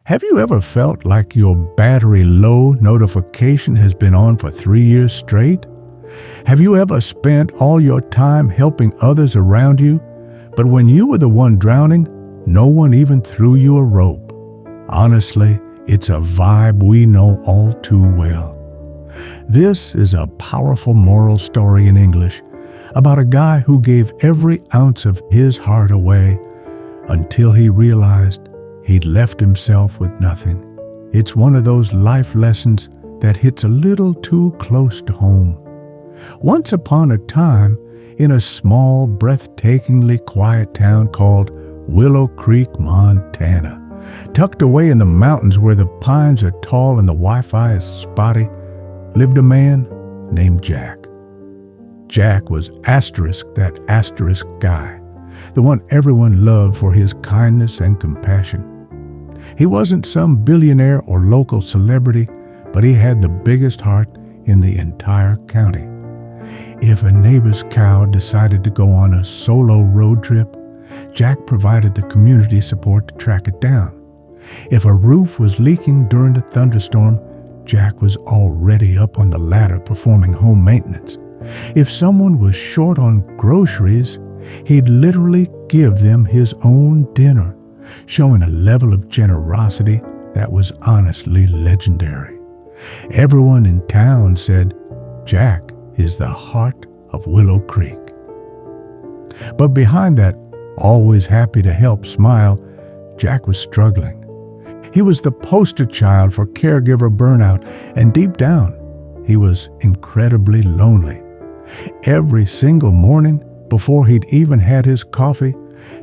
Have you ever felt like your battery low notification has been on for 3 years straight? Have you ever spent all your time helping others around you, but when you were the one drowning, no one even threw you a rope? Honestly, it's a vibe we know all too well. This is a powerful moral story in English about a guy who gave every ounce of his heart away until he realized he'd left himself with nothing. It's one of those life lessons that hits a little too close to home. Once upon a time, in a small, breathtakingly quiet town called Willow Creek, Montana, tucked away in the mountains where the pines are tall and the Wi-Fi is spotty, lived a man named Jack. Jack was that asterisk guy, the one everyone loved for his kindness and compassion. He wasn't some billionaire or local celebrity, but he had the biggest heart in the entire county. If a neighbor's cow decided to go on a solo road trip, Jack provided the community support to track it down. If a roof was leaking during a thunderstorm, Jack was already up on the ladder performing home maintenance. If someone was short on groceries, he'd literally give them his own dinner, showing a level of generosity that was honestly legendary. Everyone in town said, Jack is the heart of Willow Creek. But behind that always happy to help smile, Jack was struggling. He was the poster child for caregiver burnout, and deep down, he was incredibly lonely. Every single morning, before he'd even had his coffee,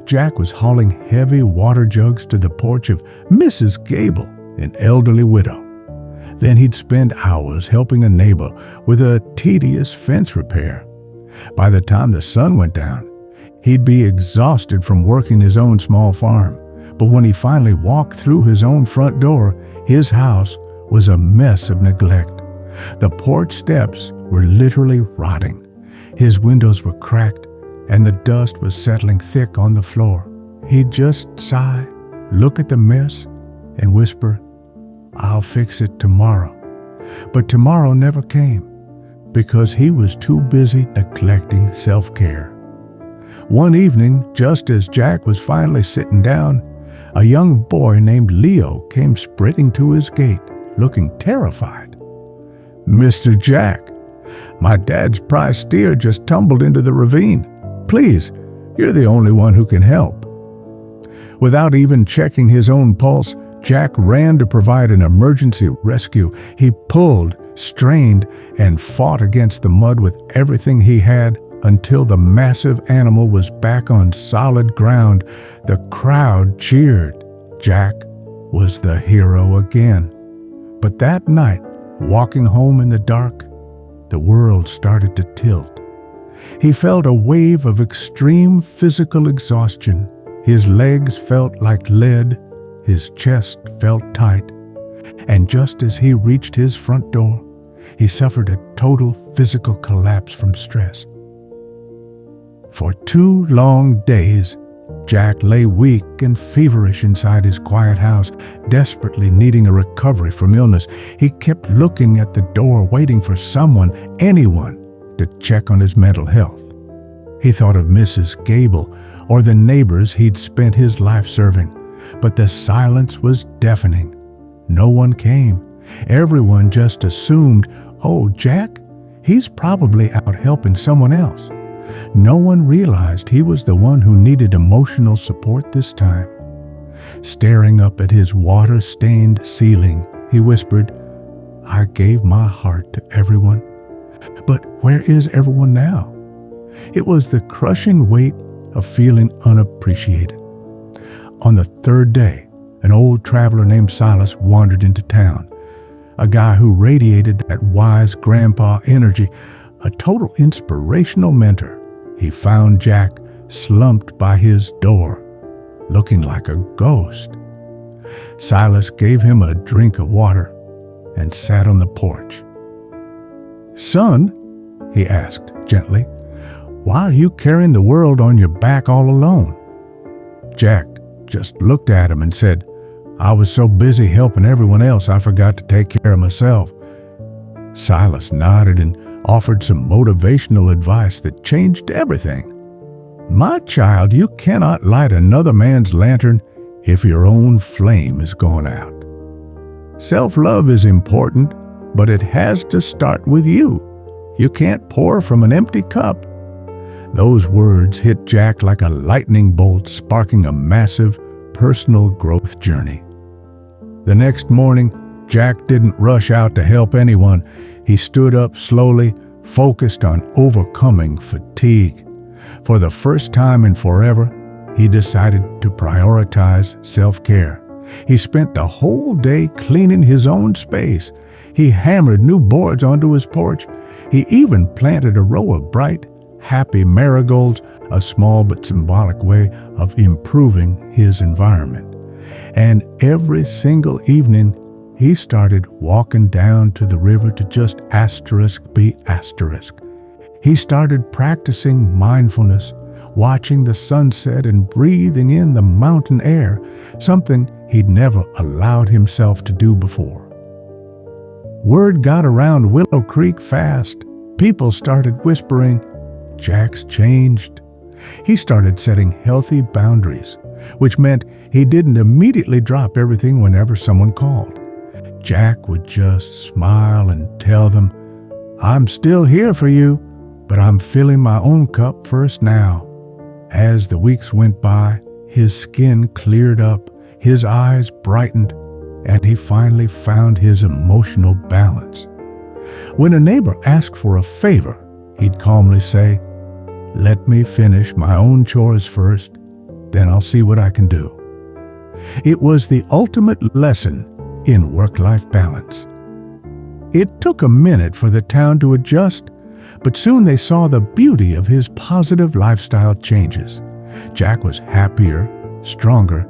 Jack was hauling heavy water jugs to the porch of Mrs. Gable, an elderly widow. Then he'd spend hours helping a neighbor with a tedious fence repair. By the time the sun went down, he'd be exhausted from working his own small farm. But when he finally walked through his own front door, his house was a mess of neglect. The porch steps were literally rotting. His windows were cracked, and the dust was settling thick on the floor. He'd just sigh, look at the mess, and whisper, I'll fix it tomorrow. But tomorrow never came because he was too busy neglecting self-care. One evening, just as Jack was finally sitting down, a young boy named Leo came sprinting to his gate, looking terrified. Mr. Jack, my dad's prize steer just tumbled into the ravine. Please, you're the only one who can help. Without even checking his own pulse, Jack ran to provide an emergency rescue. He pulled, strained, and fought against the mud with everything he had until the massive animal was back on solid ground. The crowd cheered. Jack was the hero again. But that night, walking home in the dark, the world started to tilt. He felt a wave of extreme physical exhaustion. His legs felt like lead. His chest felt tight. And just as he reached his front door, he suffered a total physical collapse from stress. For 2 long days, Jack lay weak and feverish inside his quiet house, desperately needing a recovery from illness. He kept looking at the door, waiting for someone, anyone, to check on his mental health. He thought of Mrs. Gable or the neighbors he'd spent his life serving, but the silence was deafening. No one came. Everyone just assumed, oh, Jack, he's probably out helping someone else. No one realized he was the one who needed emotional support this time. Staring up at his water-stained ceiling, he whispered, I gave my heart to everyone. But where is everyone now? It was the crushing weight of feeling unappreciated. On the 3rd day, an old traveler named Silas wandered into town. A guy who radiated that wise grandpa energy, a total inspirational mentor. He found Jack slumped by his door, looking like a ghost. Silas gave him a drink of water and sat on the porch. Son, he asked gently, why are you carrying the world on your back all alone? Jack just looked at him and said, I was so busy helping everyone else, I forgot to take care of myself." Silas nodded and offered some motivational advice that changed everything. "My child, you cannot light another man's lantern if your own flame is going out. Self-love is important, but it has to start with you. You can't pour from an empty cup." Those words hit Jack like a lightning bolt, sparking a massive personal growth journey. The next morning, Jack didn't rush out to help anyone. He stood up slowly, focused on overcoming fatigue. For the first time in forever, he decided to prioritize self-care. He spent the whole day cleaning his own space. He hammered new boards onto his porch. He even planted a row of bright, happy marigolds, a small but symbolic way of improving his environment. And every single evening, he started walking down to the river to just be asterisk. He started practicing mindfulness, watching the sunset and breathing in the mountain air, something he'd never allowed himself to do before. Word got around Willow Creek fast. People started whispering, "Jack's changed." He started setting healthy boundaries, which meant he didn't immediately drop everything whenever someone called. Jack would just smile and tell them, "I'm still here for you, but I'm filling my own cup first now." As the weeks went by, his skin cleared up, his eyes brightened, and he finally found his emotional balance. When a neighbor asked for a favor, he'd calmly say, "Let me finish my own chores first, then I'll see what I can do." It was the ultimate lesson in work-life balance. It took a minute for the town to adjust, but soon they saw the beauty of his positive lifestyle changes. Jack was happier, stronger,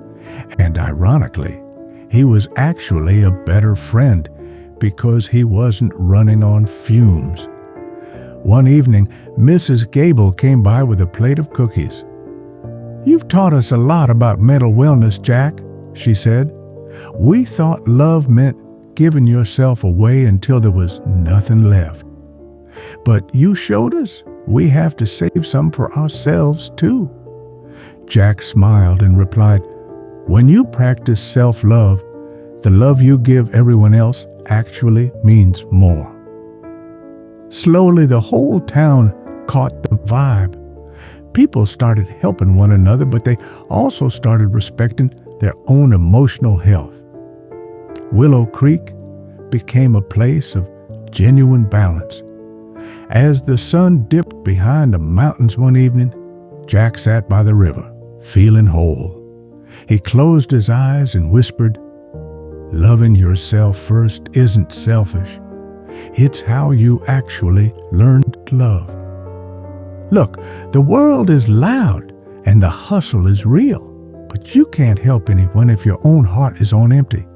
and ironically, he was actually a better friend because he wasn't running on fumes. One evening, Mrs. Gable came by with a plate of cookies. "You've taught us a lot about mental wellness, Jack," she said. "We thought love meant giving yourself away until there was nothing left. But you showed us we have to save some for ourselves too." Jack smiled and replied, "When you practice self-love, the love you give everyone else actually means more." Slowly, the whole town caught the vibe. People started helping one another, but they also started respecting their own emotional health. Willow Creek became a place of genuine balance. As the sun dipped behind the mountains one evening, Jack sat by the river, feeling whole. He closed his eyes and whispered, "Loving yourself first isn't selfish. It's how you actually learn to love." Look, the world is loud and the hustle is real, but you can't help anyone if your own heart is on empty.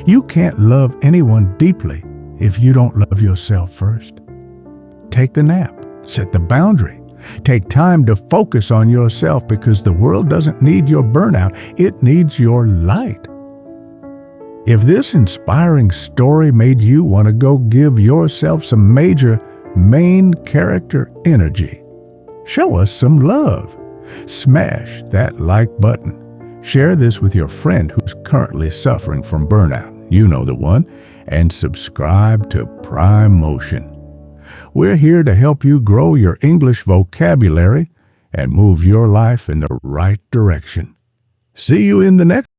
You can't love anyone deeply if you don't love yourself first. Take the nap, set the boundary. Take time to focus on yourself because the world doesn't need your burnout, it needs your light. If this inspiring story made you want to go give yourself some major main character energy, show us some love. Smash that like button. Share this with your friend who's currently suffering from burnout. You know the one. And subscribe to Prime Motion. We're here to help you grow your English vocabulary and move your life in the right direction. See you in the next